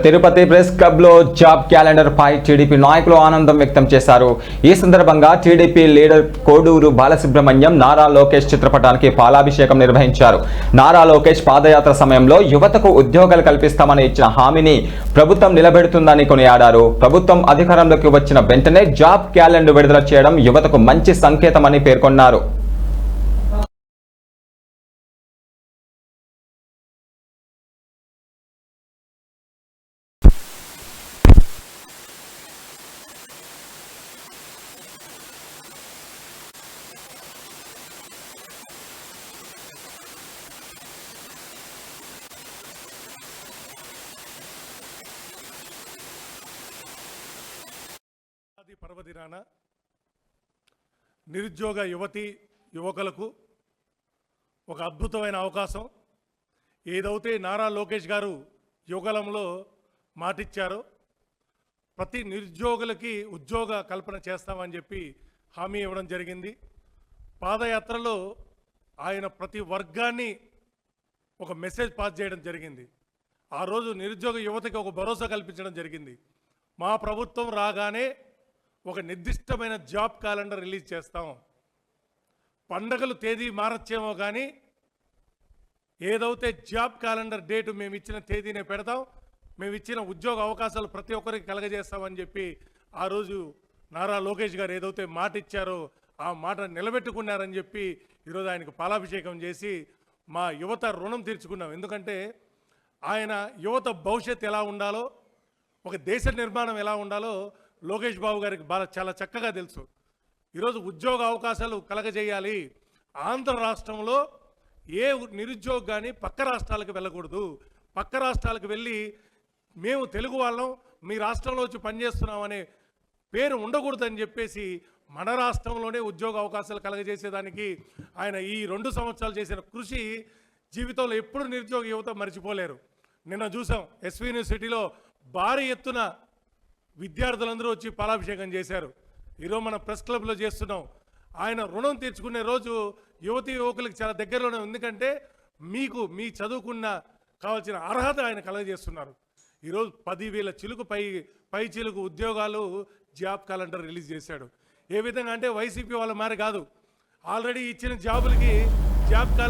Tirupati press club లో job calendar పై TDP నాయకులు ఆనందం వ్యక్తం చేశారు. ఈ సందర్భంగా టీడీపీ లీడర్ కోడూరు బాలసుబ్రహ్మణ్యం నారా లోకేష్ చిత్రపటానికి పాలాభిషేకం నిర్వహించారు. నారా లోకేష్ పాదయాత్ర సమయంలో యువతకు ఉద్యోగాలు కల్పిస్తామని ఇచ్చిన హామీని ప్రభుత్వం నిలబెడుతుందని కొనియాడారు. ప్రభుత్వం అధికారంలోకి వచ్చిన వెంటనే జాబ్ క్యాలెండర్ విడుదల చేయడం యువతకు మంచి సంకేతమని పేర్కొన్నారు. పర్వదినాన నిరుద్యోగ యువకులకు ఒక అద్భుతమైన అవకాశం. ఏదైతే నారా లోకేష్ గారు యువగలంలో మాటిచ్చారో ప్రతి నిరుద్యోగులకి ఉద్యోగ కల్పన చేస్తామని చెప్పి హామీ ఇవ్వడం జరిగింది. పాదయాత్రలో ఆయన ప్రతి వర్గాన్ని ఒక మెసేజ్ పాస్ చేయడం జరిగింది. ఆ రోజు నిరుద్యోగ యువతకి ఒక భరోసా కల్పించడం జరిగింది. మా ప్రభుత్వం రాగానే ఒక నిర్దిష్టమైన జాబ్ క్యాలెండర్ రిలీజ్ చేస్తాం. పండగలు తేదీ మారచ్చేమో కానీ ఏదైతే జాబ్ క్యాలెండర్ డేటు మేము ఇచ్చిన తేదీనే పెడతాం, మేము ఇచ్చిన ఉద్యోగ అవకాశాలు ప్రతి ఒక్కరికి కలగజేస్తామని చెప్పి ఆ రోజు నారా లోకేష్ గారు ఏదైతే మాట ఇచ్చారో ఆ మాట నిలబెట్టుకున్నారని చెప్పి ఈరోజు ఆయనకు పాలాభిషేకం చేసి మా యువత రుణం తీర్చుకున్నాం. ఎందుకంటే ఆయన యువత భవిష్యత్తు ఎలా ఉండాలో, ఒక దేశ నిర్మాణం ఎలా ఉండాలో లోకేష్ బాబు గారికి చాలా చక్కగా తెలుసు. ఈరోజు ఉద్యోగ అవకాశాలు కలగజేయాలి. ఆంధ్ర రాష్ట్రంలో ఏ నిరుద్యోగి కానీ పక్క రాష్ట్రాలకు వెళ్ళకూడదు. పక్క రాష్ట్రాలకు వెళ్ళి మేము తెలుగు వాళ్ళం మీ రాష్ట్రంలో వచ్చి పనిచేస్తున్నామనే పేరు ఉండకూడదని చెప్పేసి మన రాష్ట్రంలోనే ఉద్యోగ అవకాశాలు కలగజేసేదానికి ఆయన ఈ 2 సంవత్సరాలు చేసిన కృషి జీవితంలో ఎప్పుడు నిరుద్యోగ యువత మర్చిపోలేరు. నిన్న చూసాం ఎస్వి యూనివర్సిటీలో భారీ ఎత్తున విద్యార్థులందరూ వచ్చి పాలాభిషేకం చేశారు. ఈరోజు మనం ప్రెస్ క్లబ్లో చేస్తున్నాం. ఆయన రుణం తీర్చుకునే రోజు యువకులకు చాలా దగ్గరలోనే. ఎందుకంటే మీకు మీ చదువుకున్న కావాల్సిన అర్హత ఆయన కలగజేస్తున్నారు. ఈరోజు 10,000 చిలుకు పై చిలుకు ఉద్యోగాలు జాబ్ క్యాలెండర్ రిలీజ్ చేశాడు. ఏ విధంగా అంటే వైసీపీ వాళ్ళ మారి కాదు, ఆల్రెడీ ఇచ్చిన జాబులకి జాబ్